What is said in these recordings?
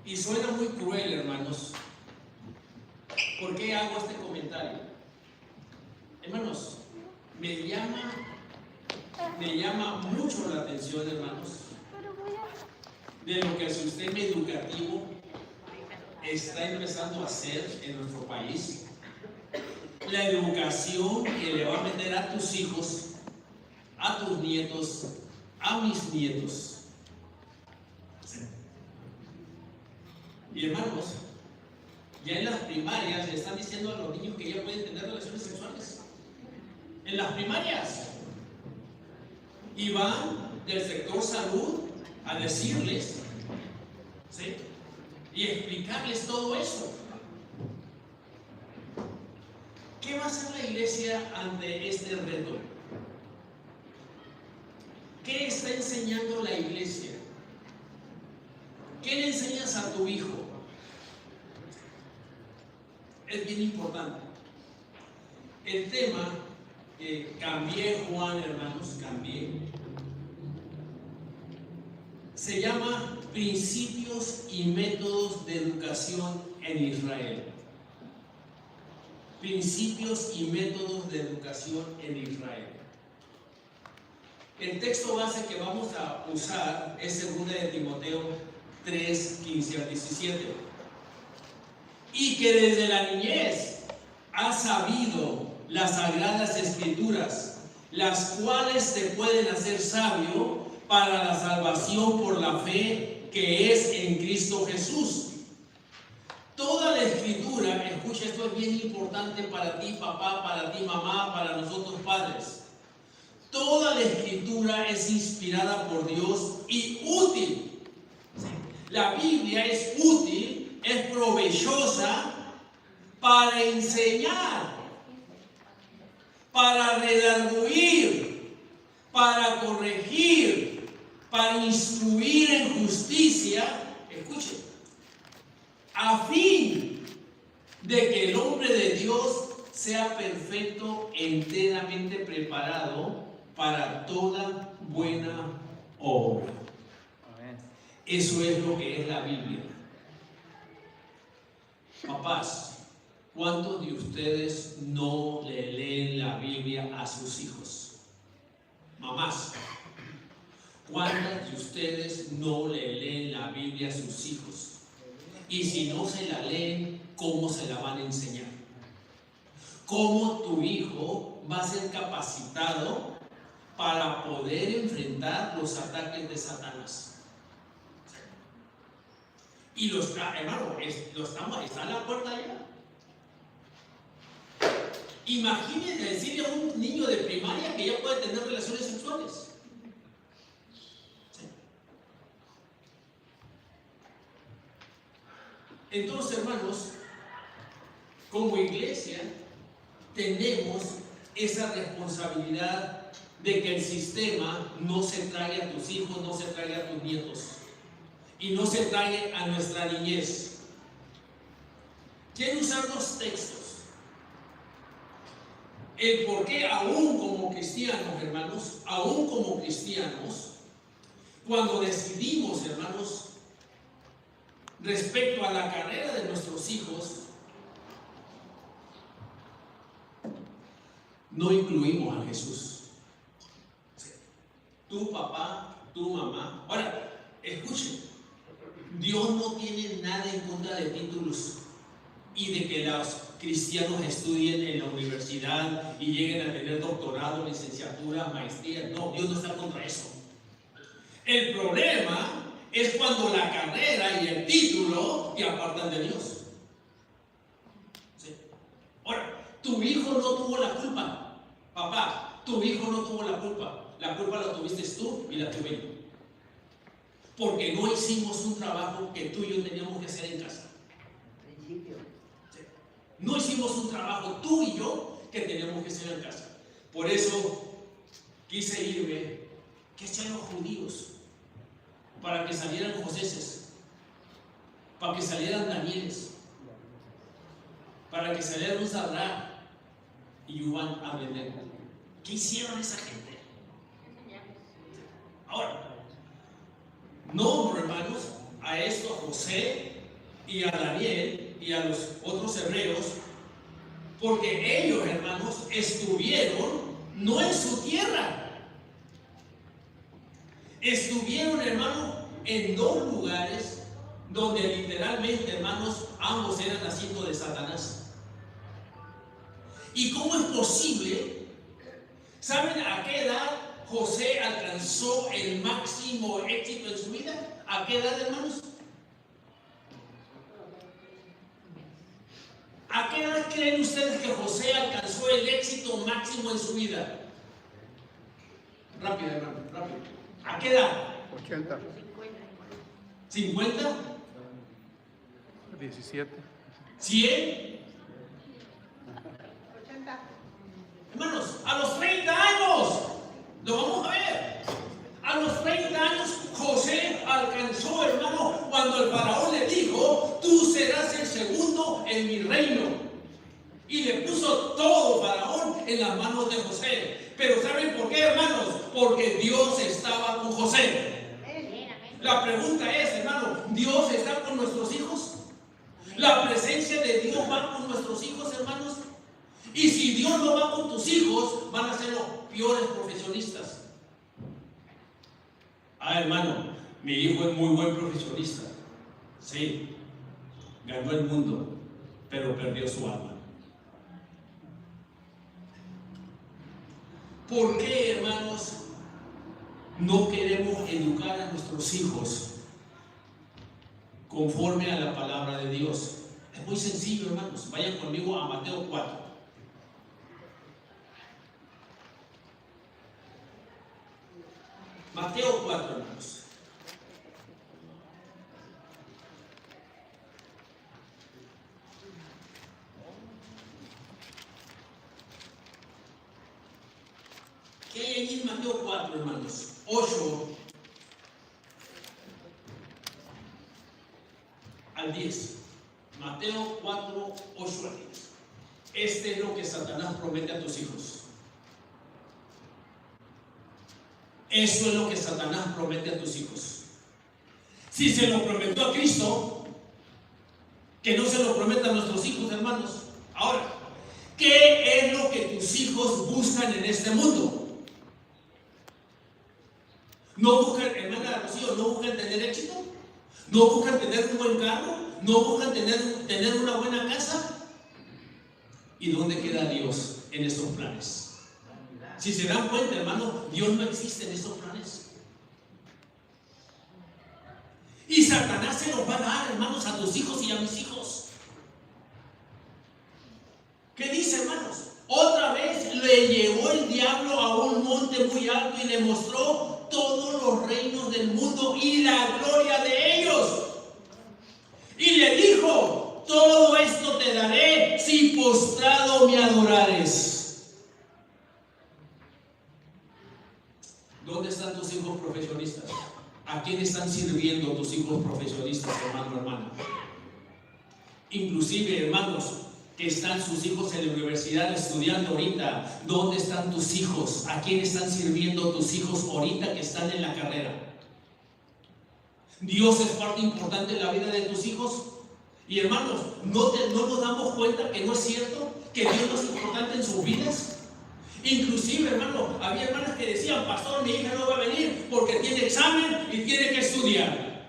Y suena muy cruel, hermanos. ¿Por qué hago este comentario? Hermanos, me llama mucho la atención, hermanos, de lo que el sistema educativo está empezando a hacer en nuestro país. La educación que le va a meter a tus hijos, a tus nietos, a mis nietos. Y hermanos, ya en las primarias le están diciendo a los niños que ya pueden tener relaciones sexuales. En las primarias. Y van del sector salud a decirles, ¿sí?, y explicarles todo eso. ¿Qué va a hacer la iglesia ante este reto? ¿Qué está enseñando la iglesia? ¿Qué le enseñas a tu hijo? Es bien importante. El tema que cambié, Juan, hermanos, se llama Principios y Métodos de Educación en Israel. Principios y métodos de educación en Israel. El texto base que vamos a usar es 2 de Timoteo 3, 15 al 17. Y que desde la niñez has sabido las sagradas escrituras, las cuales te pueden hacer sabio para la salvación por la fe que es en Cristo Jesús. Toda la escritura, escucha, esto es bien importante para ti, papá, para ti, mamá, para nosotros, padres. Toda la escritura es inspirada por Dios y útil. La Biblia es útil, es provechosa para enseñar, para redarguir, para corregir, para instruir en justicia. Escuche, a fin de que el hombre de Dios sea perfecto, enteramente preparado para toda buena obra. Eso es lo que es la Biblia. Papás, ¿cuántos de ustedes no le leen la Biblia a sus hijos? Mamás, ¿cuántas de ustedes no le leen la Biblia a sus hijos? Y si no se la leen, ¿cómo se la van a enseñar? ¿Cómo tu hijo va a ser capacitado para poder enfrentar los ataques de Satanás? Y hermano, está a la puerta ya. Imagínense decirle a un niño de primaria que ya puede tener relaciones sexuales. Entonces, hermanos, como iglesia tenemos esa responsabilidad de que el sistema no se trague a tus hijos, no se trague a tus nietos y no se trague a nuestra niñez. Quiero usar 2 textos. El por qué aún como cristianos, hermanos, aún como cristianos, cuando decidimos, hermanos, respecto a la carrera de nuestros hijos, no incluimos a Jesús. Tu papá, tu mamá. Ahora, escuchen, Dios no tiene nada en contra de títulos y de que los cristianos estudien en la universidad y lleguen a tener doctorado, licenciatura, maestría. No, Dios no está contra eso. El problema es cuando la carrera y el título te apartan de Dios. ¿Sí? Ahora, tu hijo no tuvo la culpa. Papá, tu hijo no tuvo la culpa. La culpa la tuviste tú y la tuve yo. Porque no hicimos un trabajo que tú y yo teníamos que hacer en casa. ¿Sí? No hicimos un trabajo tú y yo que teníamos que hacer en casa. Por eso quise irme, que sean los judíos, para que salieran Joséses, para que salieran Danieles, para que salieran un Sadrach y Juan Abednego. ¿Qué hicieron esa gente? Ahora, no, hermanos, a esto a José y a Daniel y a los otros hebreos, porque ellos, hermanos, estuvieron no en su tierra, estuvieron, hermanos, en dos lugares donde literalmente, hermanos, ambos eran asientos de Satanás. ¿Y cómo es posible? ¿Saben a qué edad José alcanzó el máximo éxito en su vida? ¿A qué edad, hermanos? ¿A qué edad creen ustedes que José alcanzó el éxito máximo en su vida? Rápido, hermano, rápido. ¿A qué edad? 80. ¿50? 17. ¿100? 80. Hermanos, a los 30 años, lo vamos a ver. A los 30 años José alcanzó, hermano, cuando el faraón le dijo: tú serás el segundo en mi reino. Y le puso todo faraón en las manos de José. Pero ¿saben por qué, hermanos? Porque Dios estaba con José. La pregunta es, hermano, ¿Dios está con nuestros hijos? ¿La presencia de Dios va con nuestros hijos, hermanos? Y si Dios no va con tus hijos, van a ser los peores profesionistas. Hermano, mi hijo es muy buen profesionista. Sí, ganó el mundo, pero perdió su alma. ¿Por qué, hermanos, no queremos educar a nuestros hijos conforme a la palabra de Dios? Es muy sencillo, hermanos. Vayan conmigo a Mateo 4. Mateo 4, hermanos. ¿Qué hay allí en Mateo 4, hermanos? 8 al 10. Mateo 4, 8 al 10. Este es lo que Satanás promete a tus hijos. Eso es lo que Satanás promete a tus hijos. Si se lo prometió a Cristo, que no se lo prometa a nuestros hijos, hermanos. Ahora, ¿qué es lo que tus hijos buscan en este mundo? No buscan, hermana Rocío, no buscan tener éxito, no buscan tener un buen carro, no buscan tener una buena casa. ¿Y dónde queda Dios en estos planes? Si se dan cuenta, hermano, Dios no existe en estos planes. Y Satanás se los va a dar, hermanos, a tus hijos y a mis hijos. ¿Qué dice, hermanos? Otra vez le llevó el diablo a un monte muy alto y le mostró todos los reinos del mundo y la gloria de ellos. Y le dijo: todo esto te daré si postrado me adorares. ¿Dónde están tus hijos profesionistas? ¿A quién están sirviendo tus hijos profesionistas, hermano, hermana? Inclusive, hermanos, que están sus hijos en la universidad estudiando ahorita, ¿dónde están tus hijos? ¿A quién están sirviendo tus hijos ahorita que están en la carrera? ¿Dios es parte importante en la vida de tus hijos? Y hermanos, ¿no nos damos cuenta que no es cierto? ¿Que Dios no es importante en sus vidas? Inclusive, hermano, había hermanas que decían: pastor, mi hija no va a venir porque tiene examen y tiene que estudiar.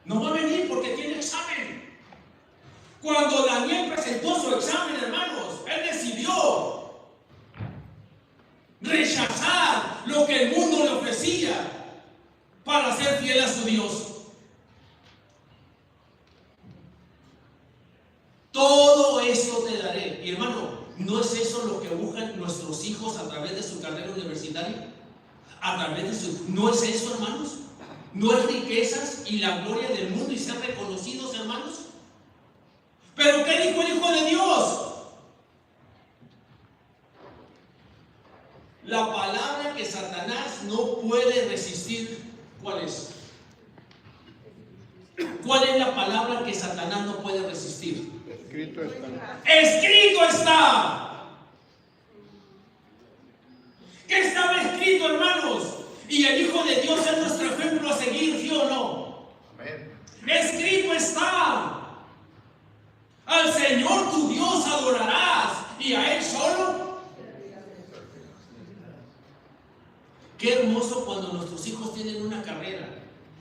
No va a venir porque tiene examen. Cuando Daniel presentó su examen, hermanos, él decidió rechazar lo que el mundo le ofrecía para ser fiel a su Dios. Todo esto te daré. Y hermano, ¿no es eso lo que buscan nuestros hijos a través de su carrera universitaria? A través de su... ¿No es eso, hermanos? ¿No es riquezas y la gloria del mundo y ser reconocidos, hermanos? ¿Pero qué dijo el Hijo de Dios? La palabra que Satanás no puede resistir, ¿cuál es? ¿Cuál es la palabra que Satanás no puede resistir? Escrito está. ¡Escrito está! ¿Qué estaba escrito, hermanos? Y el Hijo de Dios es nuestro ejemplo a seguir, ¿sí o no? Amén. Escrito está: al Señor tu Dios adorarás y a Él solo. Qué hermoso cuando nuestros hijos tienen una carrera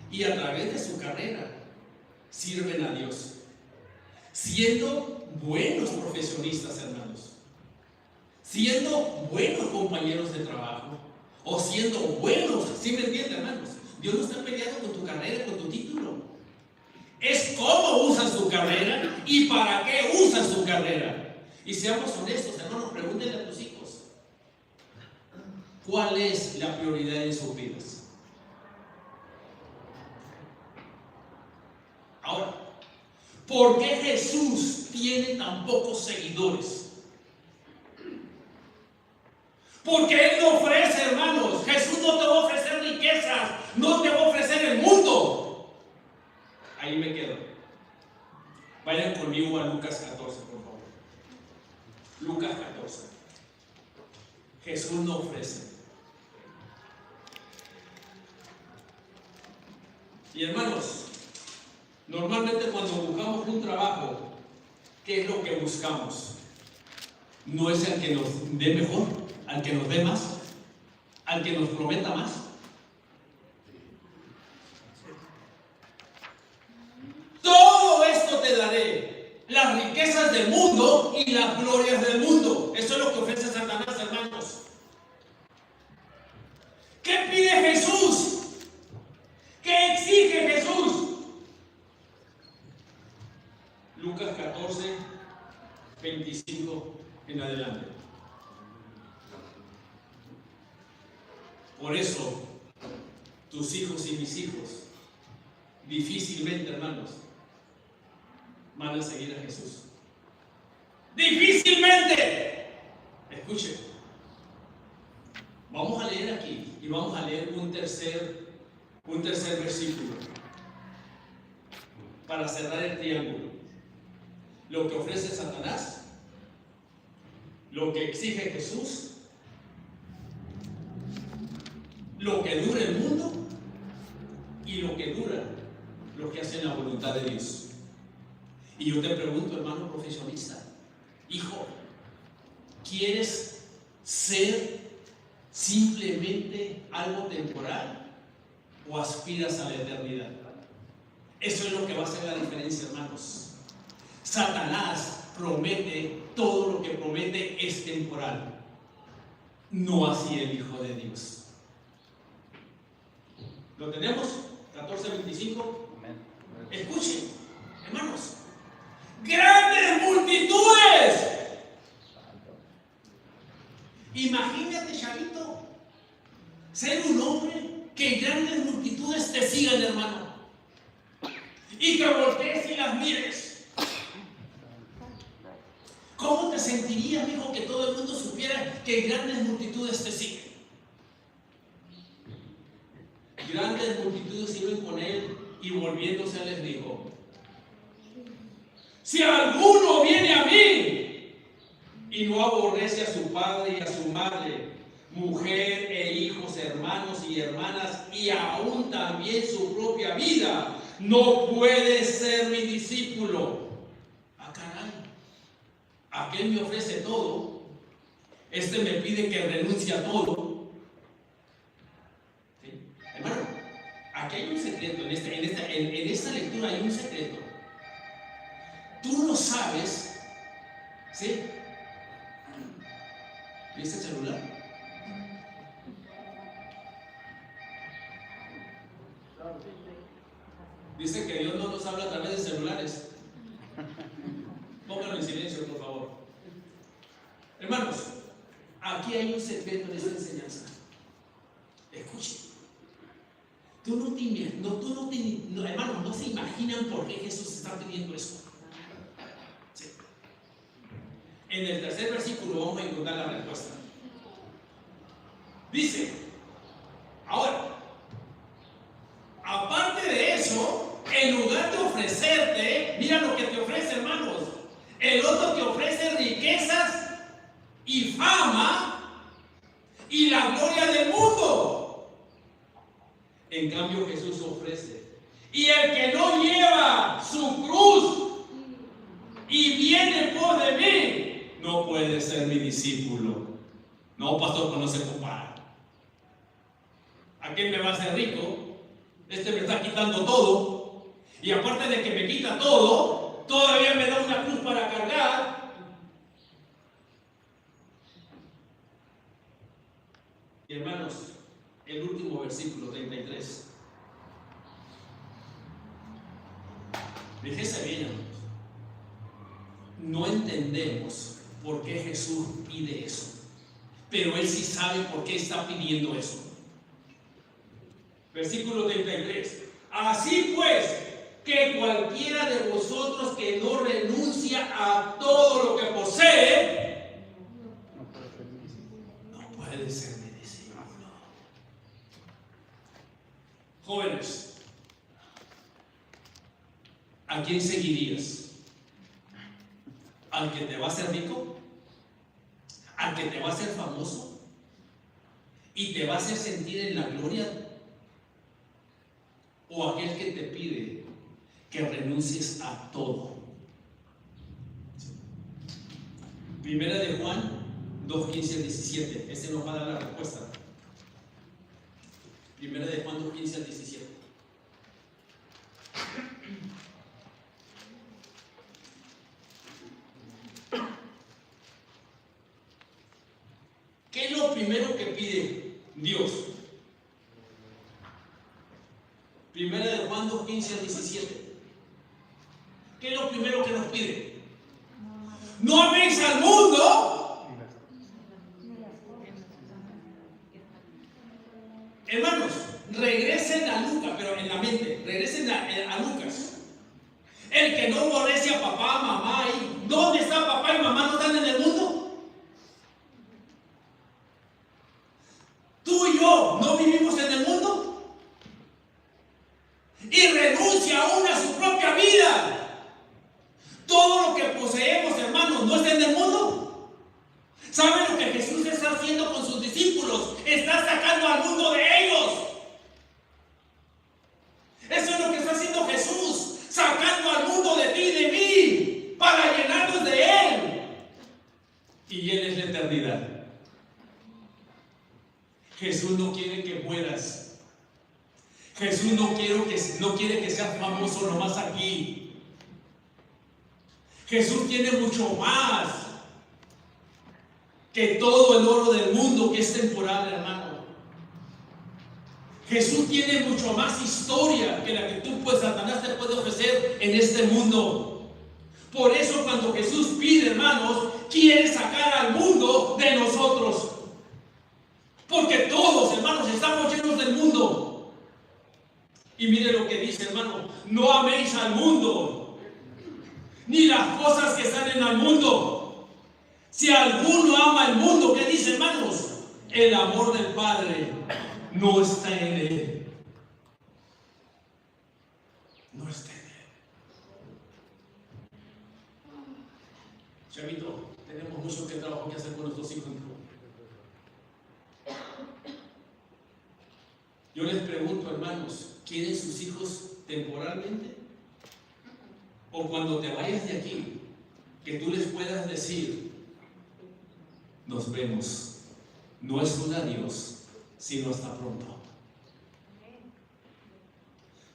y a través de su carrera sirven a Dios, siendo buenos profesionistas, hermanos, siendo buenos compañeros de trabajo, o siendo buenos, ¿sí me entienden, hermanos? Dios no está peleado con tu carrera, con tu título. Es cómo usas tu carrera y para qué usas tu carrera. Y seamos honestos, hermanos, pregúntenle a tus hijos: ¿cuál es la prioridad en sus vidas? Ahora, ¿por qué Jesús tiene tan pocos seguidores? Porque Él no ofrece, hermanos. Jesús no te va a ofrecer riquezas, no te va a ofrecer el mundo. Ahí me quedo. Vayan conmigo a Lucas 14, por favor. Lucas 14. Jesús no ofrece. Y hermanos, normalmente cuando buscamos un trabajo, ¿qué es lo que buscamos? No es el que nos dé mejor, al que nos dé más, al que nos prometa más. Todo esto te daré, las riquezas del mundo y las glorias del mundo. Eso es lo que ofrece Satanás, hermanos. ¿Qué pide Jesús? ¿Qué exige Jesús? Lucas 14, 25 en adelante. Por eso, tus hijos y mis hijos, difícilmente, hermanos, van a seguir a Jesús. ¡Difícilmente! Escuchen. Vamos a leer aquí y vamos a leer un tercer versículo para cerrar el triángulo. Lo que ofrece Satanás, lo que exige Jesús, lo que dura el mundo y lo que dura lo que hace la voluntad de Dios. Y yo te pregunto, hermano profesionista, hijo, ¿quieres ser simplemente algo temporal o aspiras a la eternidad? Eso es lo que va a hacer la diferencia, hermanos. Satanás promete, todo lo que promete es temporal, no así el Hijo de Dios. ¿Lo tenemos? 14:25. Escuchen, hermanos, grandes multitudes. Imagínate, chavito, ser un hombre que grandes multitudes te sigan, hermano, y que voltees y las mires. ¿Cómo te sentirías, hijo, que todo el mundo supiera que grandes multitudes te siguen? Grandes multitudes iban con él y volviéndose les dijo: si alguno viene a mí y no aborrece a su padre y a su madre, mujer e hijos, hermanos y hermanas, y aún también su propia vida, no puede ser mi discípulo. Ah, caray, aquel me ofrece todo, este me pide que renuncie a todo. ¿Sí? Hermano, aquí hay un secreto, en esta lectura hay un secreto. Tú no sabes, ¿sí? ¿Viste el celular? Dice que Dios no nos habla a través de celulares. Pónganlo en silencio, por favor. Hermanos, aquí hay un secreto en esta enseñanza. Escuchen. Hermanos, no se imaginan por qué Jesús está pidiendo eso. Sí. En el tercer versículo vamos a encontrar la respuesta. Dice, ahora, aparte de eso, en lugar de ofrecerte, mira lo que te ofrece, hermanos. El otro te ofrece riquezas y fama y la gloria del mundo. 13. Y el que no lleva su cruz y viene por de mí, no puede ser mi discípulo. No, pastor, pues no se compara. Aquel me va a hacer rico, este me está quitando todo, y aparte de que me quita todo, todavía me da una cruz para cargar. Y hermanos, el último versículo 33. Fíjese bien, hermanos. No entendemos por qué Jesús pide eso, pero Él sí sabe por qué está pidiendo eso. Versículo 33. Así pues, que cualquiera de vosotros que no renuncia a todo lo que posee, no puede ser mi discípulo. Jóvenes, ¿a quién seguirías? ¿Al que te va a hacer rico? ¿Al que te va a hacer famoso? ¿Y te va a hacer sentir en la gloria? ¿O aquel que te pide que renuncies a todo? Primera de Juan 2:15-17. Ese nos va a dar la respuesta. Primera de Juan 2:15-17. ¿Qué es lo primero que pide Dios? Primera de Juan 2:15-17. ¿Qué es lo primero que nos pide? No améis al mundo. Hermanos, regresen a Lucas, pero en la mente, regresen a Lucas. El que no aborrece a papá, mamá, y ¿dónde está papá y mamá? ¿No están en el mundo? Tú y yo no vivimos en el mundo. Y renuncia aún a su propia vida. Todo lo que poseemos, hermanos, no está en el mundo. ¿Saben lo que Jesús está haciendo con sus discípulos? Está sacando al mundo de ellos. Eso es lo que está haciendo Jesús, sacando al mundo de ti y de mí, para llenarnos de Él. Y Él es la eternidad. Jesús no quiere que mueras. Jesús no quiere que seas famoso nomás aquí. Jesús tiene mucho más que todo el oro del mundo, que es temporal, hermano. Jesús tiene mucho más historia que la que tú, pues, Satanás te puede ofrecer en este mundo. Por eso cuando Jesús pide, hermanos, quiere sacar al mundo de nosotros. Porque todos, hermanos, estamos llenos del mundo. Y mire lo que dice, hermano: no améis al mundo, ni las cosas que están en el mundo. Si alguno ama el mundo, ¿qué dice, hermanos? El amor del Padre no está en él. No está en él. Chavito, tenemos mucho trabajo que hacer con nuestros hijos. Yo les pregunto, hermanos, ¿quieren sus hijos temporalmente? O cuando te vayas de aquí, que tú les puedas decir: nos vemos. No es un adiós, sino hasta pronto.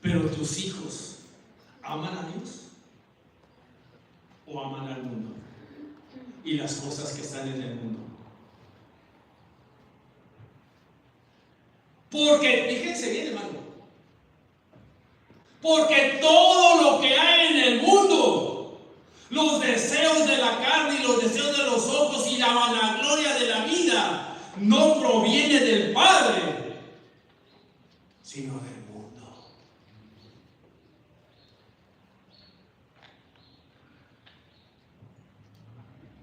Pero tus hijos, ¿aman a Dios o aman al mundo y las cosas que están en el mundo? Porque, fíjense bien, hermano, porque todo lo que hay en el mundo, los deseos de la carne y los deseos de los ojos y la vanagloria de la vida, no proviene del Padre, sino del mundo.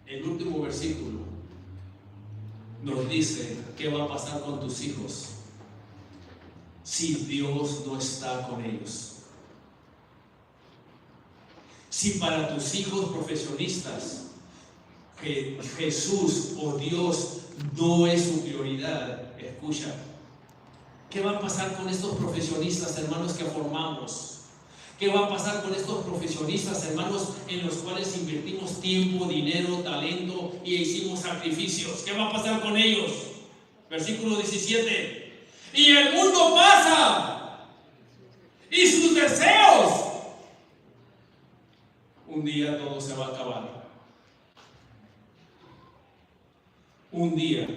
El último versículo nos dice qué va a pasar con tus hijos si Dios no está con ellos. Si para tus hijos profesionistas que Jesús o Dios no es su prioridad, escucha, ¿Qué va a pasar con estos profesionistas, hermanos, que formamos? ¿Qué va a pasar con estos profesionistas, hermanos, en los cuales invertimos tiempo, dinero, talento y hicimos sacrificios? ¿Qué va a pasar con ellos? Versículo 17. Y el mundo pasa y sus deseos. Un día todo se va a acabar. Un día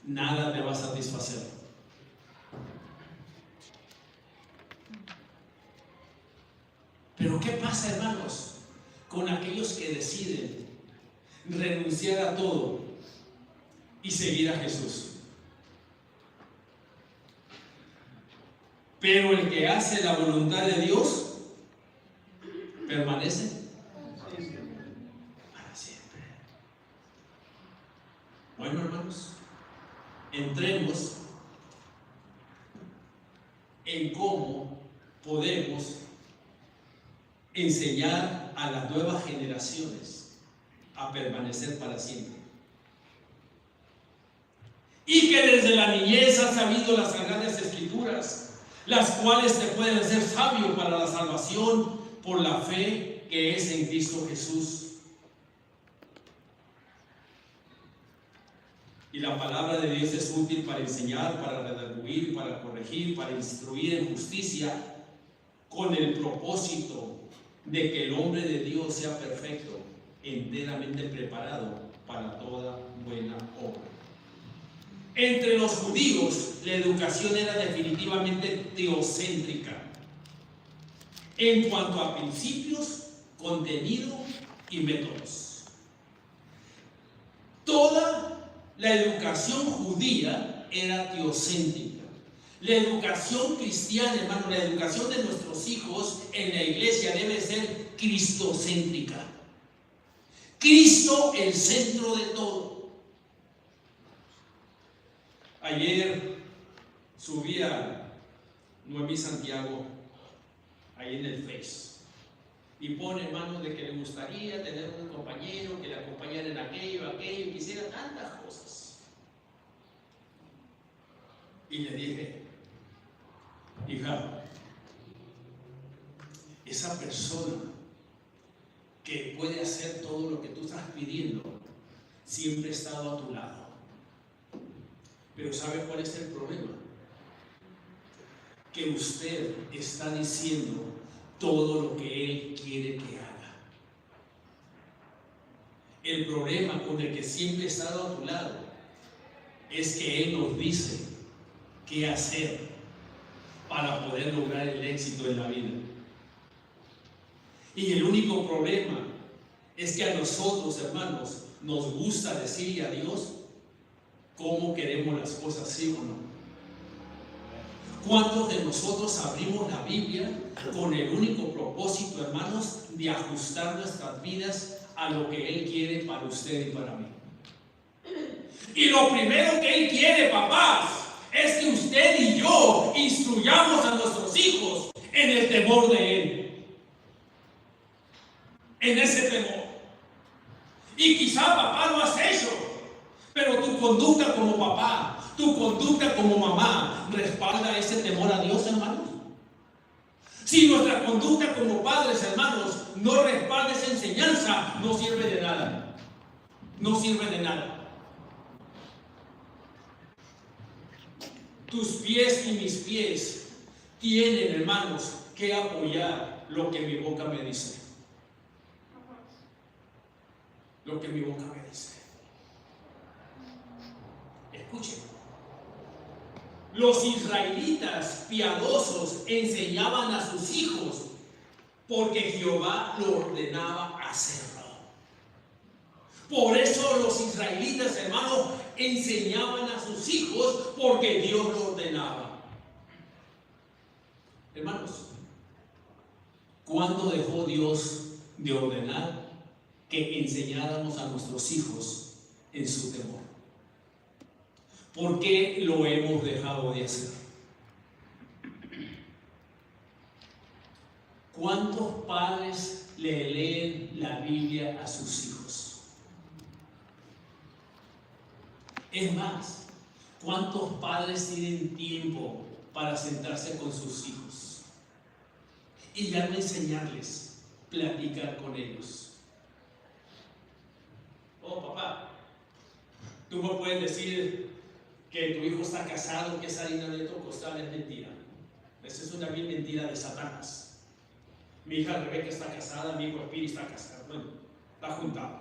nada te va a satisfacer. Pero ¿qué pasa, hermanos, con aquellos que deciden renunciar a todo y seguir a Jesús? Pero el que hace la voluntad de Dios permanece para siempre. Bueno, hermanos, entremos en cómo podemos enseñar a las nuevas generaciones a permanecer para siempre. Y que desde la niñez has sabido las sagradas escrituras, las cuales te pueden hacer sabio para la salvación por la fe que es en Cristo Jesús. Y la palabra de Dios es útil para enseñar, para redarguir, para corregir, para instruir en justicia, con el propósito de que el hombre de Dios sea perfecto, enteramente preparado para toda buena obra. Entre los judíos, la educación era definitivamente teocéntrica en cuanto a principios, contenido y métodos. Toda la educación judía era teocéntrica. La educación cristiana, hermano, la educación de nuestros hijos en la iglesia debe ser cristocéntrica. Cristo el centro de todo. Ayer subía Noemí Santiago ahí en el Face y pone, hermano, de que le gustaría tener un compañero que le acompañara en aquello, y quisiera tantas cosas. Y le dije: hija, esa persona que puede hacer todo lo que tú estás pidiendo siempre ha estado a tu lado. Pero ¿sabe cuál es el problema? Que usted está diciendo todo lo que Él quiere que haga. El problema con el que siempre ha estado a tu lado es que Él nos dice qué hacer para poder lograr el éxito en la vida. Y el único problema es que a nosotros, hermanos, nos gusta decirle a Dios cómo queremos las cosas, ¿sí o no? ¿Cuántos de nosotros abrimos la Biblia con el único propósito, hermanos, de ajustar nuestras vidas a lo que Él quiere para usted y para mí? Y lo primero que Él quiere, papás, es que usted y yo instruyamos a nuestros hijos en el temor de Él. En ese temor. Y quizá, papá, lo has hecho, pero tu conducta como papá, tu conducta como mamá, ¿respalda ese temor a Dios, hermanos? Si nuestra conducta como padres, hermanos, no respalda esa enseñanza, no sirve de nada. No sirve de nada. Tus pies y mis pies tienen, hermanos, que apoyar lo que mi boca me dice. Lo que mi boca me dice. Escuchen. Los israelitas piadosos enseñaban a sus hijos porque Jehová lo ordenaba hacerlo. Por eso los israelitas, hermanos, enseñaban a sus hijos porque Dios lo ordenaba. Hermanos, ¿cuándo dejó Dios de ordenar que enseñáramos a nuestros hijos en su temor? ¿Por qué lo hemos dejado de hacer? ¿Cuántos padres le leen la Biblia a sus hijos? Es más, ¿cuántos padres tienen tiempo para sentarse con sus hijos y ya no enseñarles, platicar con ellos. Oh, papá, tú me puedes decir que tu hijo está casado, que es harina de tu costal, es mentira. Esa es una bien mentira de Satanás. Mi hija Rebeca está casada, mi hijo Espíritu está casado, bueno, está juntado.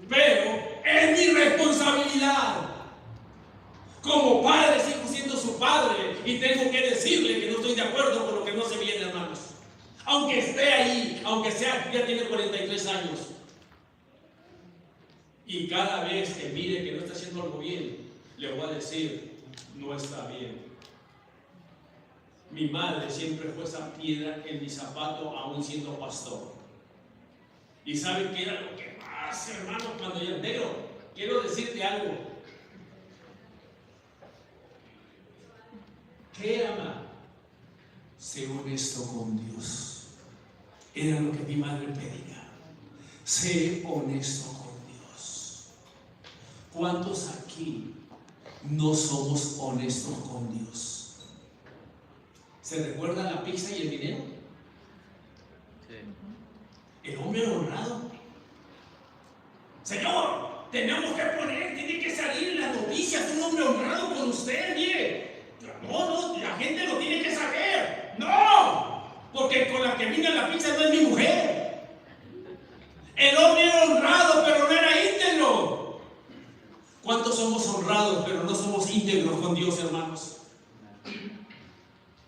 Pero es mi responsabilidad como padre, sigo siendo su padre y tengo que decirle que no estoy de acuerdo con lo que no se viene, hermanos. Aunque esté ahí, aunque sea, ya tiene 43 años. Y cada vez que mire que no está haciendo algo bien, le voy a decir, no está bien. Mi madre siempre fue esa piedra en mi zapato, aún siendo pastor. ¿Y saben qué era lo que más, hermano, cuando yo negro? Quiero decirte algo. ¿Qué ama? Sé honesto con Dios. Era lo que mi madre pedía. Sé honesto con Dios. ¿Cuántos aquí no somos honestos con Dios? ¿Se recuerda la pizza y el dinero? Sí. El hombre honrado. Señor, tenemos que poner, tiene que salir en las noticias un hombre honrado con usted, mire. No, la gente lo tiene que saber. No, porque con la que vino la pizza no es mi mujer. El hombre era honrado, pero no era íntegro. ¿Cuántos somos honrados, pero no somos íntegros con Dios, hermanos?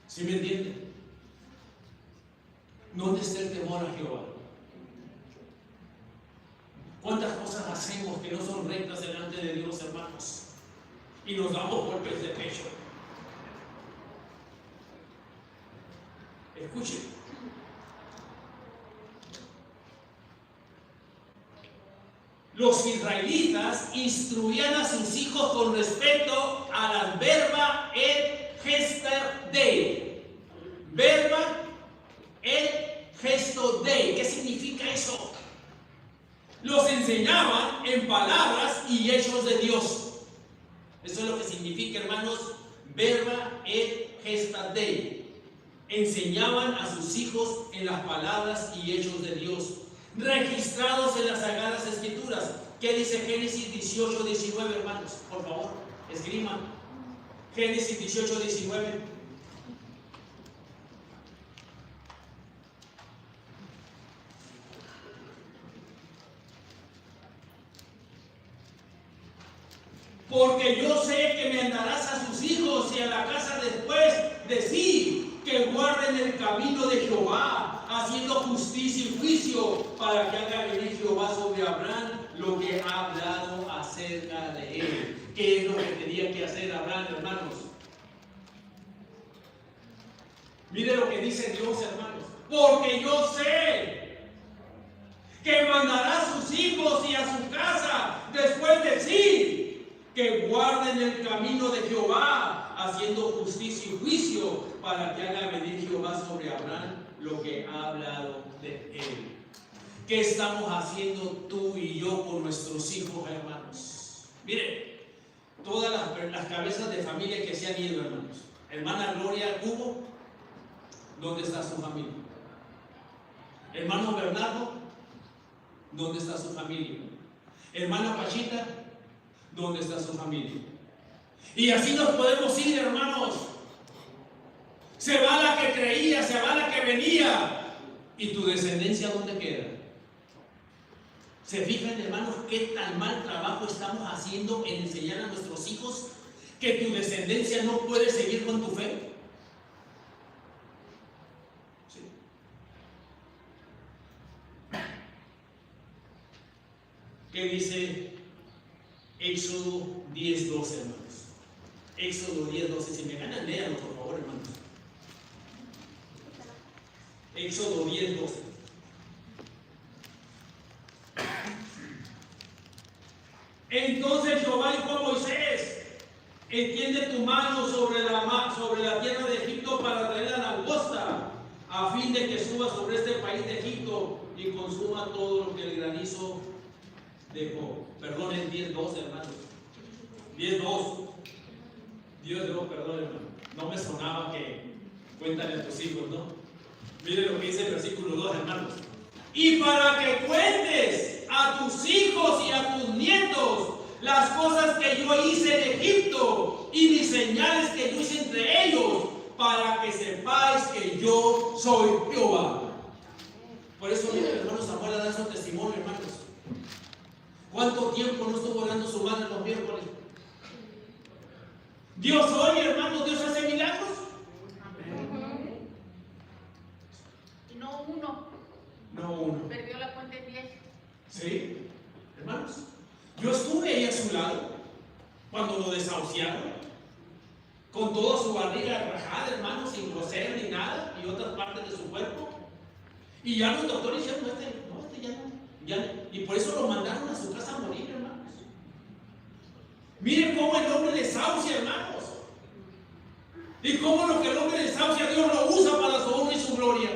¿Sí me entienden? ¿Dónde está el temor a Jehová? ¿Cuántas cosas hacemos que no son rectas delante de Dios, hermanos? Y nos damos golpes de pecho. Escuchen. Los israelitas instruían a sus hijos con respecto a las verba et gester dei. Verba et gesto dei. ¿Qué significa eso? Los enseñaban en palabras y hechos de Dios. Eso es lo que significa, hermanos, verba et gesta dei. Enseñaban a sus hijos en las palabras y hechos de Dios, registrados en las Sagradas Escrituras. ¿Qué dice Génesis 18, 19, hermanos? Por favor, escriban. Génesis 18, 19. Porque yo sé que mandarás a sus hijos y a la casa después de sí, que guarden el camino de Jehová, haciendo justicia y juicio, para que haga venir Jehová sobre Abraham lo que ha hablado acerca de él. ¿Qué es lo que tenía que hacer Abraham, hermanos? Mire lo que dice Dios, hermanos. Porque yo sé que mandará a sus hijos y a su casa después de sí, que guarden el camino de Jehová, haciendo justicia y juicio, para que haga venir Jehová sobre Abraham lo que ha hablado de él. ¿Qué estamos haciendo tú y yo con nuestros hijos, hermanos? Miren, todas las cabezas de familia que se han ido, hermanos. Hermana Gloria Cubo, ¿dónde está su familia? Hermano Bernardo, ¿dónde está su familia? Hermana Pachita, ¿dónde está su familia? Y así nos podemos ir, hermanos. Se va la que creía, se va la que venía. ¿Y tu descendencia dónde queda? ¿Se fijan, hermanos, qué tan mal trabajo estamos haciendo en enseñar a nuestros hijos que tu descendencia no puede seguir con tu fe? ¿Sí? ¿Qué dice Éxodo 10:12, hermanos? Éxodo 10:12, si me ganan, léanlo, por favor, hermanos. Éxodo 10:12. Entonces Jehová dijo a Moisés: extiende tu mano sobre la tierra de Egipto para traer la langosta, a fin de que suba sobre este país de Egipto y consuma todo lo que el granizo dejó. Perdón, es 10:2, hermanos. 10:2. Dios, perdón, hermano. No me sonaba que cuéntale a tus hijos, ¿no? Mire lo que dice el versículo 2, hermanos. Y para que cuentes a tus hijos y a tus nietos las cosas que yo hice en Egipto y mis señales que yo hice entre ellos, para que sepáis que yo soy Jehová. Por eso, mire, el hermano Samuel da su testimonio, hermanos. ¿Cuánto tiempo no estuvo orando su madre los miércoles? Dios oye, hermanos, Dios hace milagros. Y no uno. No uno. Perdió la cuenta de 10. Sí, hermanos. Yo estuve ahí a su lado cuando lo desahuciaron, con toda su barriga rajada, hermanos, sin coser ni nada, y otras partes de su cuerpo. Y ya los doctores dijeron, ya no. Y por eso lo mandaron a su casa a morir, hermanos. Miren cómo el hombre desahucia, hermanos. Y cómo lo que el hombre desahucia, Dios lo usa para su honra y su gloria.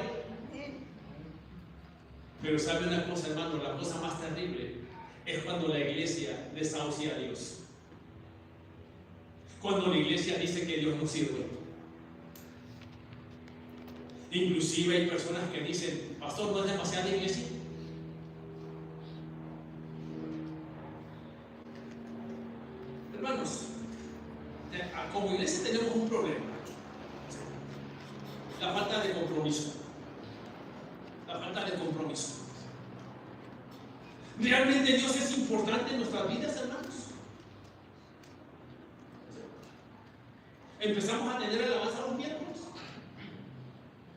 Pero sabe una cosa, hermano, la cosa más terrible es cuando la iglesia desahucia a Dios. Cuando la iglesia dice que Dios no sirve. Inclusive hay personas que dicen, pastor, ¿no es demasiada iglesia? Hermanos, como iglesia tenemos un problema. La falta de compromiso. La falta de compromiso. ¿Realmente Dios es importante en nuestras vidas, hermanos? Empezamos a tener alabanza los miércoles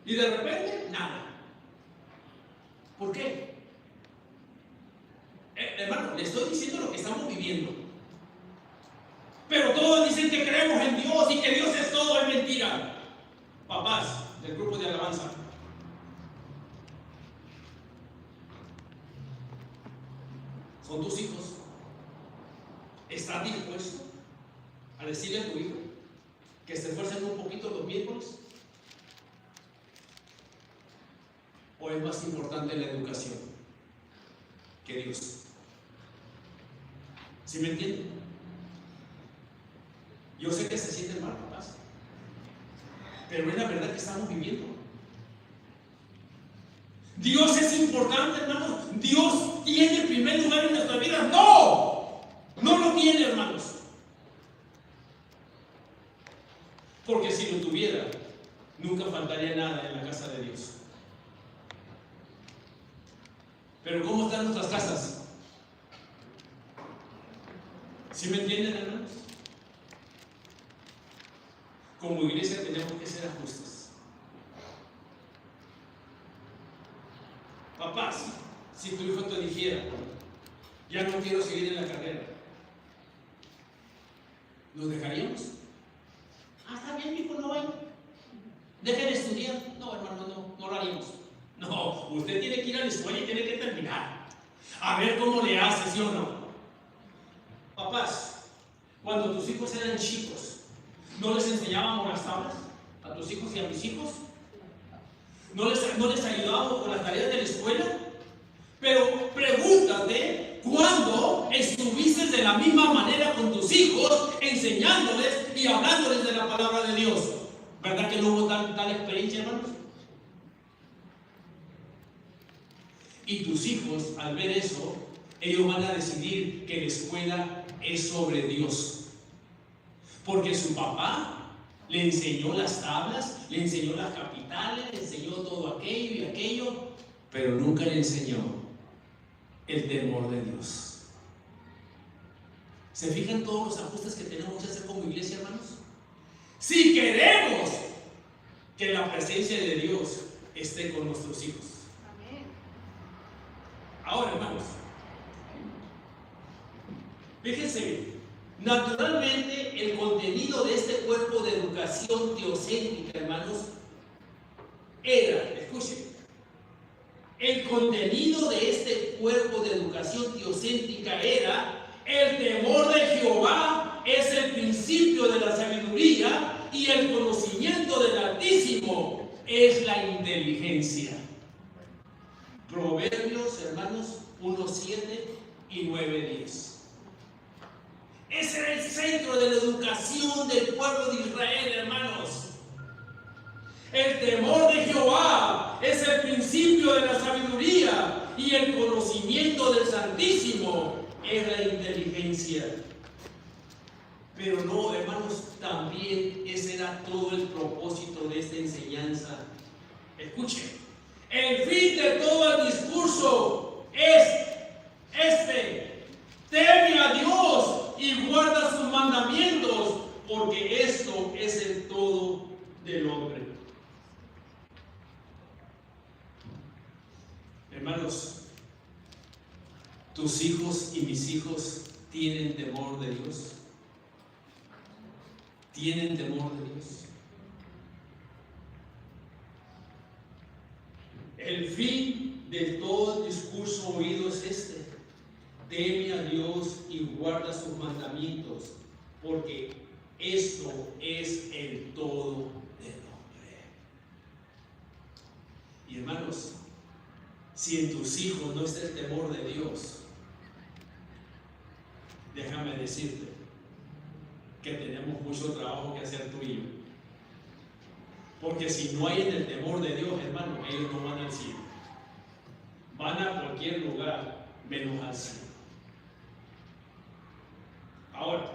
y de repente, nada. ¿Por qué? Hermano, le estoy diciendo lo que estamos viviendo. Pero todos dicen que creemos en Dios y que Dios es todo, es mentira. Papás del grupo de alabanza, son tus hijos. ¿Estás dispuesto a decirle a tu hijo que se esfuercen un poquito los miércoles? ¿O es más importante la educación que Dios? ¿Sí me entienden? Yo sé que se sienten mal, papás, pero es la verdad que estamos viviendo. ¿Dios es importante, hermanos? ¿Dios tiene primer lugar en nuestra vida? ¡No! No lo tiene, hermanos. Porque si lo tuviera, nunca faltaría nada en la casa de Dios. Pero ¿cómo están nuestras casas? ¿Sí me entienden, hermanos? Como iglesia tenemos que ser ajustes. Papás, si tu hijo te dijera, ya no quiero seguir en la carrera, ¿los dejaríamos? Está bien, mi hijo, no vaya. Deje de estudiar. No, hermano, no lo haríamos. No, usted tiene que ir a la escuela y tiene que terminar. A ver cómo le hace, ¿sí o no? Papás, cuando tus hijos eran chicos, ¿no les enseñábamos las tablas a tus hijos y a mis hijos? ¿No les ayudábamos con las tareas de la escuela? Pero pregúntate, ¿cuándo estuviste de la misma manera con tus hijos, enseñándoles y hablándoles de la palabra de Dios? ¿Verdad que no hubo tal experiencia, hermanos? Y tus hijos, al ver eso, ellos van a decidir que la escuela es sobre Dios. Porque su papá le enseñó las tablas, le enseñó las capitales, le enseñó todo aquello y aquello, pero nunca le enseñó el temor de Dios. ¿Se fijan todos los ajustes que tenemos que hacer como iglesia, hermanos? Si queremos que la presencia de Dios esté con nuestros hijos. Ahora, hermanos, fíjense bien, naturalmente el contenido de este cuerpo de educación teocéntrica, hermanos, era, escuchen, el contenido de este cuerpo de educación teocéntrica era: el temor de Jehová es el principio de la sabiduría y el conocimiento del Altísimo es la inteligencia. Proverbios, hermanos, 1:7 y 9:10. Ese era el centro de la educación del pueblo de Israel, hermanos. El temor de Jehová es el principio de la sabiduría y el conocimiento del Santísimo es la inteligencia. Pero no, hermanos, también ese era todo el propósito de esta enseñanza. Escuchen, el fin de todo el discurso es este: teme a Dios y guarda sus mandamientos, porque esto es el todo del hombre. Hermanos, tus hijos y mis hijos tienen temor de Dios. ¿Tienen temor de Dios? El fin de todo el discurso oído es este: teme a Dios y guarda sus mandamientos, porque esto es el todo del hombre. Y hermanos, si en tus hijos no está el temor de Dios, déjame decirte que tenemos mucho trabajo que hacer tú y yo. Porque si no hay en el temor de Dios, hermano, ellos no van al cielo. Van a cualquier lugar menos al cielo. Ahora,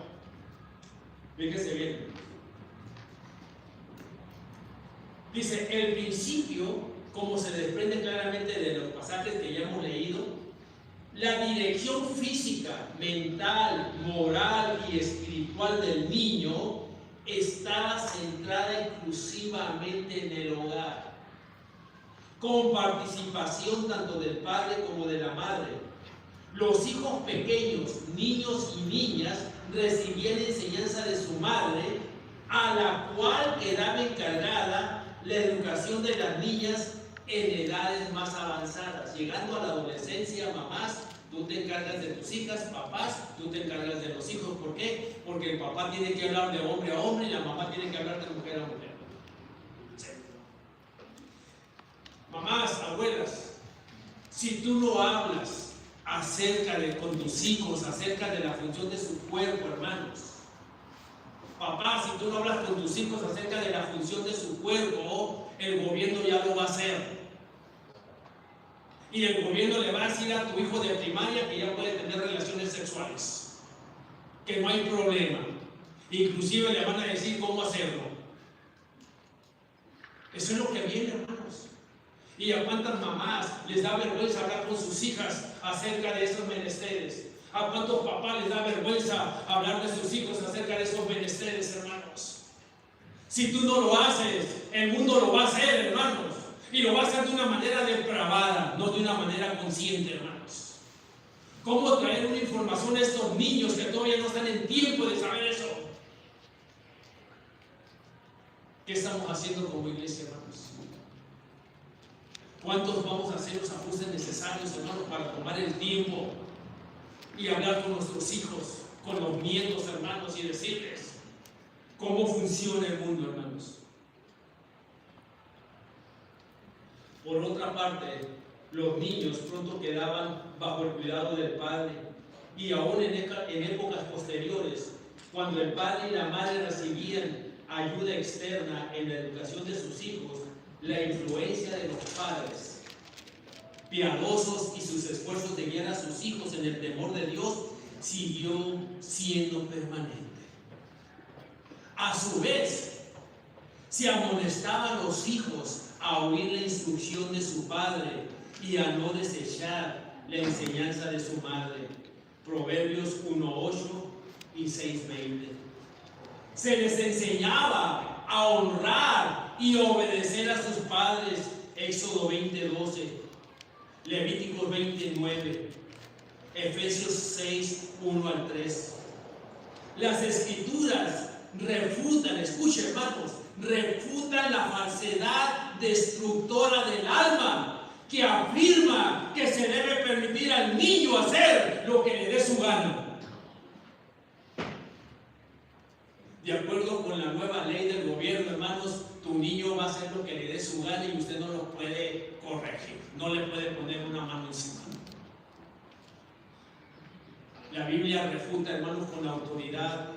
fíjese bien. Dice, el principio, como se desprende claramente de los pasajes que ya hemos leído, la dirección física, mental, moral y espiritual del niño estaba centrada exclusivamente en el hogar, con participación tanto del padre como de la madre. Los hijos pequeños, niños y niñas, recibían enseñanza de su madre, a la cual quedaba encargada la educación de las niñas en edades más avanzadas. Llegando a la adolescencia, mamás, tú te encargas de tus hijas, papás, tú te encargas de los hijos. ¿Por qué? Porque el papá tiene que hablar de hombre a hombre y la mamá tiene que hablar de mujer a mujer. ¿Sí? Mamás, abuelas, si tú no hablas con tus hijos acerca de la función de su cuerpo, hermanos, papá, si tú no hablas con tus hijos acerca de la función de su cuerpo, el gobierno ya lo va a hacer. Y el gobierno le va a decir a tu hijo de primaria que ya puede tener relaciones sexuales, que no hay problema. Inclusive le van a decir cómo hacerlo. Eso es lo que viene, hermanos. ¿Y a cuántas mamás les da vergüenza hablar con sus hijas acerca de esos menesteres? ¿A cuántos papás les da vergüenza hablar de sus hijos acerca de esos menesteres, hermanos? Si tú no lo haces, el mundo lo va a hacer, hermanos. Y lo va a hacer de una manera depravada, no de una manera consciente, hermanos. ¿Cómo traer una información a estos niños que todavía no están en tiempo de saber eso? ¿Qué estamos haciendo como iglesia, hermanos? ¿Cuántos vamos a hacer los ajustes necesarios, hermanos, para tomar el tiempo y hablar con nuestros hijos, con los nietos, hermanos, y decirles cómo funciona el mundo, hermanos? Por otra parte, los niños pronto quedaban bajo el cuidado del padre, y aún en épocas posteriores, cuando el padre y la madre recibían ayuda externa en la educación de sus hijos, la influencia de los padres piadosos y sus esfuerzos de guiar a sus hijos en el temor de Dios siguió siendo permanente. A su vez, se amonestaba a los hijos a oír la instrucción de su padre y a no desechar la enseñanza de su madre. Proverbios 1:8 y 6:20. Se les enseñaba a honrar y obedecer a sus padres. Éxodo 20:12, Levíticos 20:9, Efesios 6:1-3. Las escrituras refutan, escuchen, hermanos, refutan la falsedad destructora del alma que afirma que se debe permitir al niño hacer lo que le dé su gana. De acuerdo con la nueva ley del gobierno, hermanos, tu niño va a hacer lo que le dé su gana y usted no lo puede corregir, no le puede poner una mano encima. La Biblia refuta, hermanos, con autoridad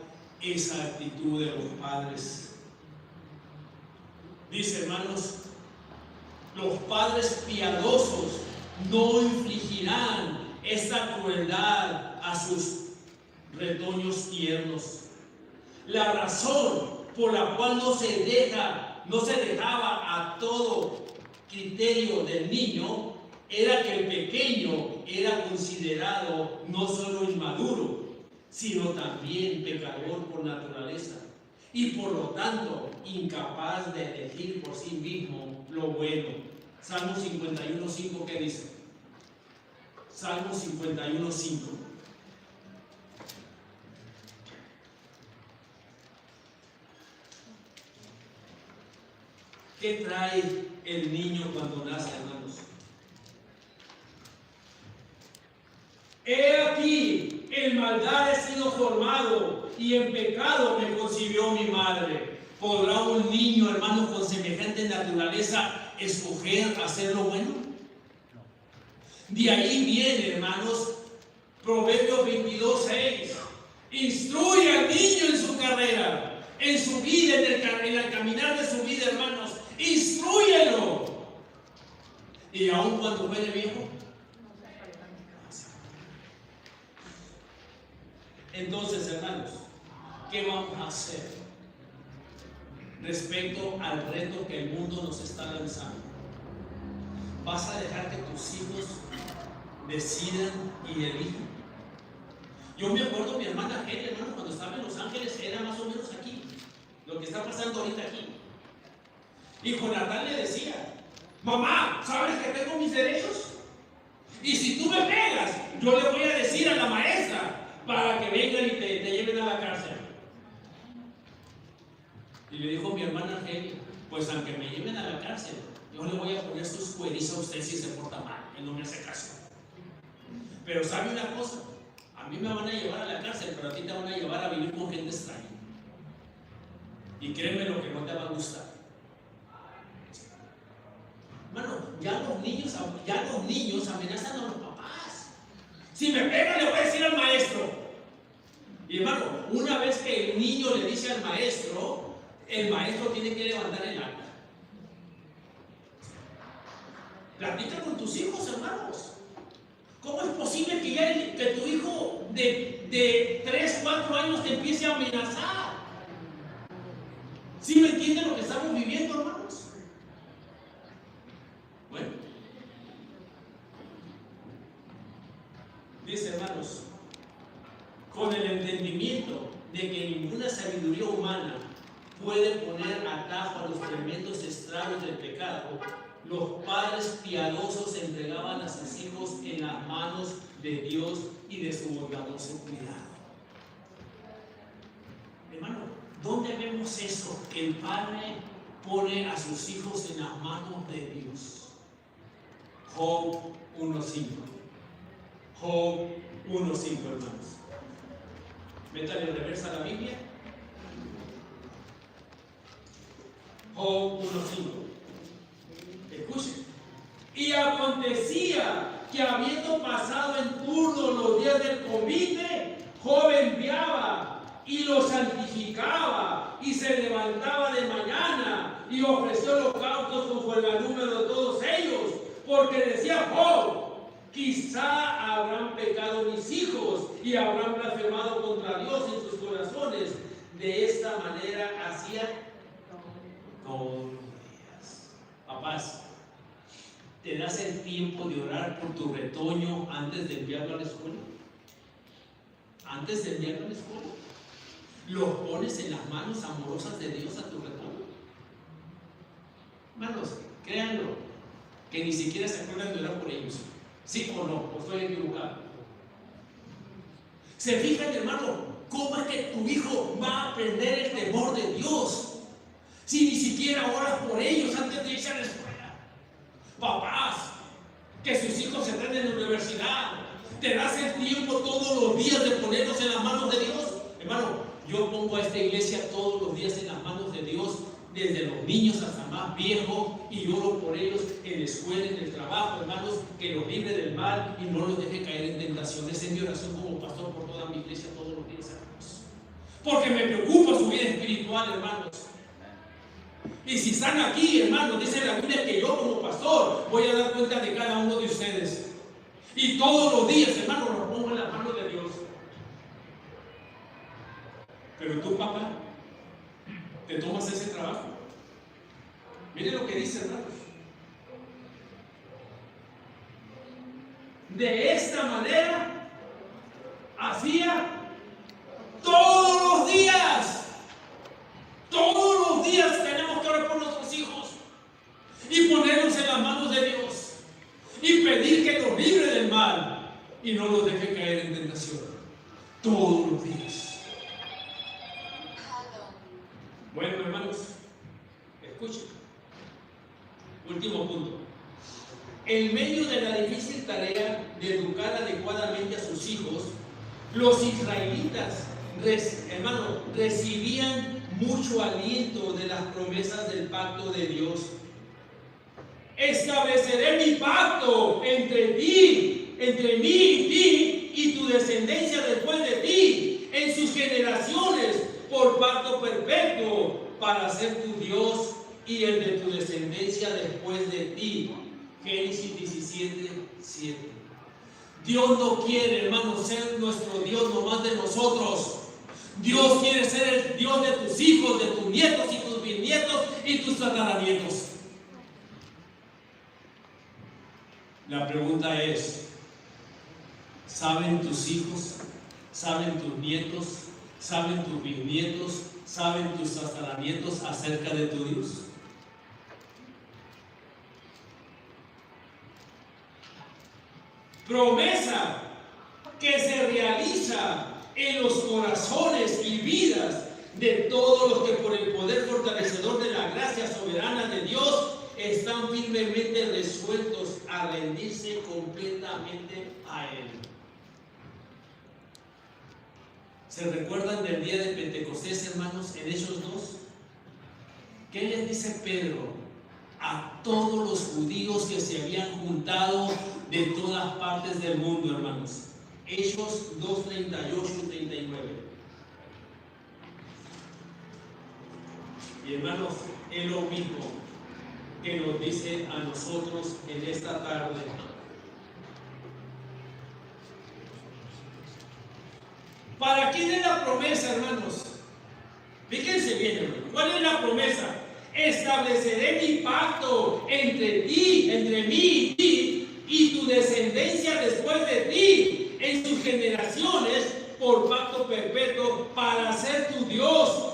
esa actitud de los padres. Dice, hermanos, los padres piadosos no infligirán esta crueldad a sus retoños tiernos. La razón por la cual no se dejaba a todo criterio del niño era que el pequeño era considerado no solo inmaduro, sino también pecador por naturaleza y por lo tanto incapaz de elegir por sí mismo lo bueno. Salmo 51:5, ¿qué dice? Salmo 51:5. ¿Qué trae el niño cuando nace, hermanos? He aquí, en maldad he sido formado y en pecado me concibió mi madre. ¿Podrá un niño, hermanos, con semejante naturaleza escoger hacer lo bueno? De ahí viene, hermanos, Proverbios 22:6. Instruye al niño en su carrera, en su vida, en el caminar de su vida, hermanos. Instrúyelo. Y aun cuando fuere viejo. Entonces, hermanos, ¿qué vamos a hacer respecto al reto que el mundo nos está lanzando? ¿Vas a dejar que tus hijos decidan y elijan? Yo me acuerdo, mi hermana Heli, hermano, cuando estaba en Los Ángeles, era más o menos aquí, lo que está pasando ahorita aquí. Y Jonathan le decía, mamá, ¿sabes que tengo mis derechos? Y si tú me pegas, yo le voy a decir a la maestra para que vengan y te lleven a la cárcel. Y le dijo mi hermana Heli, pues aunque me lleven a la cárcel, yo le voy a poner sus cuerizas a usted si se porta mal, él no me hace caso. Pero sabe una cosa, a mí me van a llevar a la cárcel, pero a ti te van a llevar a vivir con gente extraña. Y créeme lo que no te va a gustar. Hermano, ya los niños amenazan a los papás. Si me pega, le voy a decir al maestro. Y hermano, una vez que el niño le dice al maestro, el maestro tiene que levantar el acta. Platica con tus hijos, hermanos. ¿Cómo es posible que tu hijo de 3, 4 años te empiece a amenazar? ¿Sí me entienden lo que estamos viviendo, hermanos? Bueno, dice, hermanos, con el entendimiento de que ninguna sabiduría humana puede poner atajo a los tremendos estragos del pecado, los padres piadosos entregaban a sus hijos en las manos de Dios y de su bondadoso cuidado. Hermano, ¿dónde vemos eso? Que el padre pone a sus hijos en las manos de Dios. Job 1:5. Job 1:5, hermanos. Métale en reversa la Biblia. Job 1:5. Escuchen. Y acontecía que habiendo pasado en turno los días del convite, Job enviaba y los santificaba y se levantaba de mañana y ofreció holocaustos conforme al número de todos ellos, porque decía Job, quizá habrán pecado mis hijos y habrán blasfemado contra Dios en sus corazones. De esta manera hacía todos los días. Papás, ¿te das el tiempo de orar por tu retoño antes de enviarlo a la escuela? ¿Antes de enviarlo a la escuela? ¿Los pones en las manos amorosas de Dios a tu retoño? Hermanos, créanlo, que ni siquiera se acuerdan de orar por ellos. ¿Sí o no? ¿O estoy equivocado? ¿Se fijan, hermano, cómo es que tu hijo va a aprender el temor de Dios si ni siquiera oras por ellos antes de irse a la escuela? Papás, que sus hijos se estén en la universidad, ¿te das el tiempo todos los días de ponerlos en las manos de Dios? Hermano, yo pongo a esta iglesia todos los días en las manos de Dios, desde los niños hasta más viejos, y oro por ellos en la escuela, en el trabajo, hermanos, que los libre del mal y no los deje caer en tentaciones. Es mi oración como pastor por toda mi iglesia todos los días, hermanos. Porque me preocupa su vida espiritual, hermanos. Y si están aquí, hermanos, dice la Biblia que yo como pastor voy a dar cuenta de cada uno de ustedes. Y todos los días, hermanos, los pongo en las manos de Dios. Pero tú, papá, te tomas ese trabajo. Mire lo que dice, hermanos. De esta manera hacía todos los días. Todos los días tenemos que orar por nuestros hijos y ponernos en las manos de Dios y pedir que los libre del mal y no los deje caer en tentación. Todos los días. Bueno, hermanos, escuchen. Último punto. En medio de la difícil tarea de educar adecuadamente a sus hijos, los israelitas, hermanos, recibían mucho aliento de las promesas del pacto de Dios. Estableceré mi pacto entre mí y ti, y tu descendencia después de ti, en sus generaciones, por pacto perpetuo, para ser tu Dios y el de tu descendencia después de ti. Génesis 17:7. Dios no quiere, hermanos, ser nuestro Dios nomás de nosotros. Dios quiere ser el Dios de tus hijos, de tus nietos y tus bisnietos y tus tataranietos. La pregunta es, ¿saben tus hijos? ¿Saben tus nietos? ¿Saben tus bisnietos? ¿Saben tus tataranietos acerca de tu Dios? Promesa que se realiza en los corazones y vidas de todos los que por el poder fortalecedor de la gracia soberana de Dios están firmemente resueltos a rendirse completamente a Él. ¿Se recuerdan del día de Pentecostés, hermanos, en Hechos 2? ¿Qué les dice Pedro a todos los judíos que se habían juntado de todas partes del mundo, hermanos? Hechos 2, 38 y 39. Y hermanos, es lo mismo que nos dice a nosotros en esta tarde. ¿Para quién es la promesa, hermanos? Fíjense bien, hermanos. ¿Cuál es la promesa? Estableceré mi pacto entre mí y ti, y tu descendencia después de ti, en sus generaciones, por pacto perpetuo, para ser tu Dios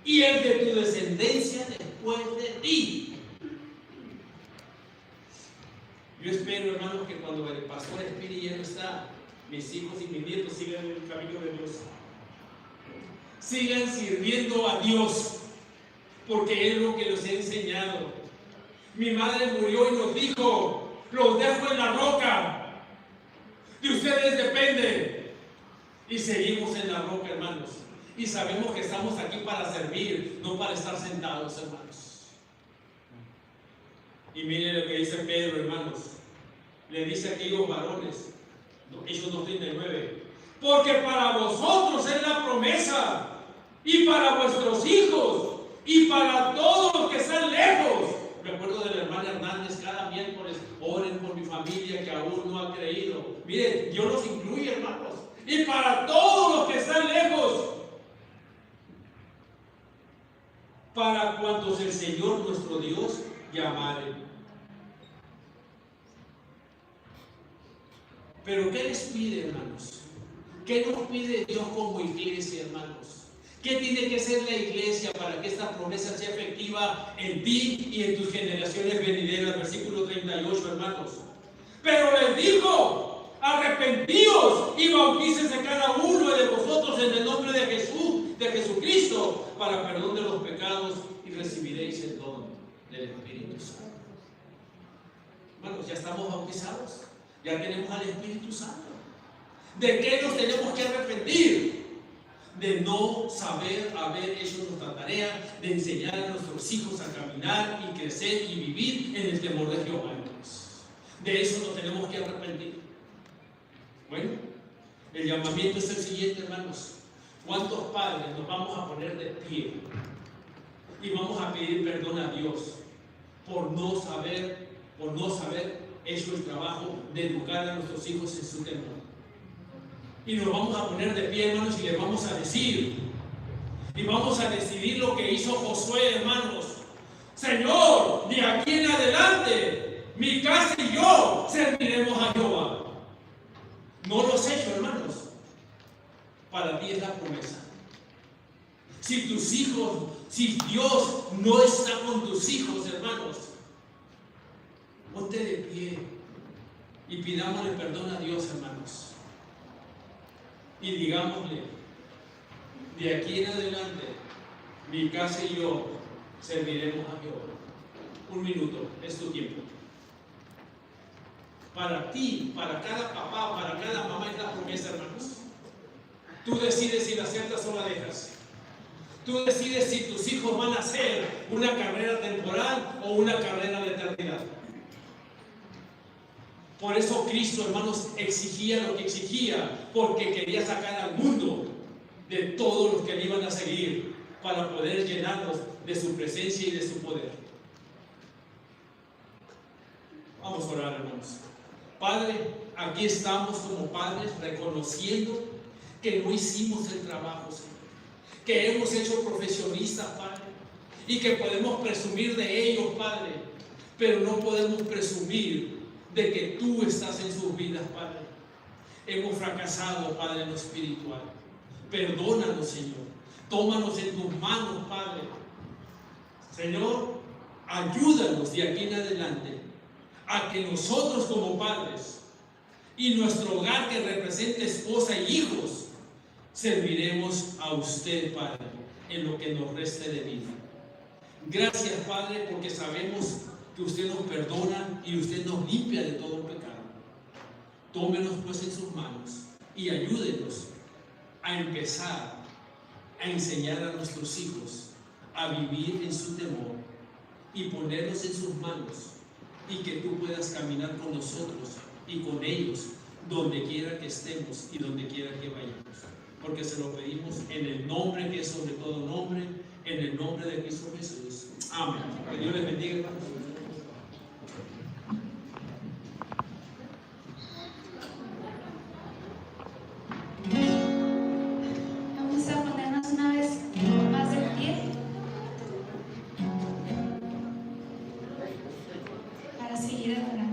y el de tu descendencia después de ti. Yo espero, hermanos, que cuando el pastor Espíritu ya no está, mis hijos y mis nietos sigan en el camino de Dios, sigan sirviendo a Dios, porque es lo que les he enseñado. Mi madre murió y nos dijo: los dejo en la roca, de ustedes depende. Y seguimos en la roca, hermanos, y sabemos que estamos aquí para servir, no para estar sentados, hermanos. Y miren lo que dice Pedro, hermanos. Le dice a aquellos varones, Hechos 2:39, porque para vosotros es la promesa, y para vuestros hijos, y para todos los que están lejos. Me acuerdo de la hermana Hernández, cada miércoles: oren por mi familia que aún no ha creído. Miren, Dios los incluye, hermanos. Y para todos los que están lejos, para cuantos el Señor nuestro Dios llamare. Pero ¿qué les pide, hermanos? ¿Qué nos pide Dios como iglesia, hermanos? ¿Qué tiene que ser la iglesia para que esta promesa sea efectiva en ti y en tus generaciones venideras? Versículo 38, hermanos. Pero les dijo: arrepentíos y bautícense cada uno de vosotros en el nombre de Jesús, de Jesucristo, para perdón de los pecados, y recibiréis el don del Espíritu Santo. Hermanos, ya estamos bautizados, ya tenemos al Espíritu Santo. ¿De qué nos tenemos que arrepentir? de no saber haber hecho nuestra tarea de enseñar a nuestros hijos a caminar y crecer y vivir en el temor de Jehová, hermanos. De eso nos tenemos que arrepentir. Bueno, el llamamiento es el siguiente, hermanos. ¿Cuántos padres nos vamos a poner de pie y vamos a pedir perdón a Dios por no saber hecho el trabajo de educar a nuestros hijos en su temor? Y nos vamos a poner de pie, hermanos, y les vamos a decir, y vamos a decidir lo que hizo Josué, hermanos. Señor, de aquí en adelante, mi casa y yo serviremos a Jehová. No lo has hecho, hermanos. Para ti es la promesa. Si tus hijos, si Dios no está con tus hijos, hermanos, ponte de pie y pidámosle perdón a Dios, hermanos. Y digámosle, de aquí en adelante, mi casa y yo serviremos a Jehová. Un minuto, es tu tiempo. Para ti, para cada papá, para cada mamá es la promesa, hermanos. Tú decides si la aceptas o la dejas. Tú decides si tus hijos van a hacer una carrera temporal o una carrera de eternidad. Por eso Cristo, hermanos, exigía lo que exigía, porque quería sacar al mundo de todos los que le iban a seguir para poder llenarlos de su presencia y de su poder. Vamos a orar, hermanos. Padre, aquí estamos como padres reconociendo que no hicimos el trabajo, Señor, que hemos hecho profesionistas, Padre, y que podemos presumir de ellos, Padre, pero no podemos presumir de que tú estás en sus vidas, Padre. Hemos fracasado, Padre, en lo espiritual. Perdónanos, Señor. Tómanos en tus manos, Padre. Señor, ayúdanos de aquí en adelante a que nosotros como padres y nuestro hogar que represente esposa y hijos serviremos a usted, Padre, en lo que nos reste de vida. Gracias, Padre, porque sabemos que usted nos perdona y usted nos limpia de todo pecado. Tómenos pues en sus manos y ayúdenos a empezar a enseñar a nuestros hijos a vivir en su temor y ponerlos en sus manos, y que tú puedas caminar con nosotros y con ellos donde quiera que estemos y donde quiera que vayamos, porque se lo pedimos en el nombre que es sobre todo nombre, en el nombre de Cristo Jesús. Amén. Que Dios les bendiga, hermanos. Vamos a ponernos una vez más de pie para seguir adorando.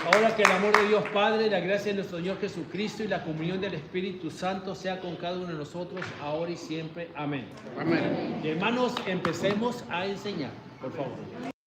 Ahora que el amor de Dios Padre, la gracia de nuestro Señor Jesucristo y la comunión del Espíritu Santo sea con cada uno de nosotros, ahora y siempre. Amén. Amén. Y hermanos, empecemos a enseñar, por favor.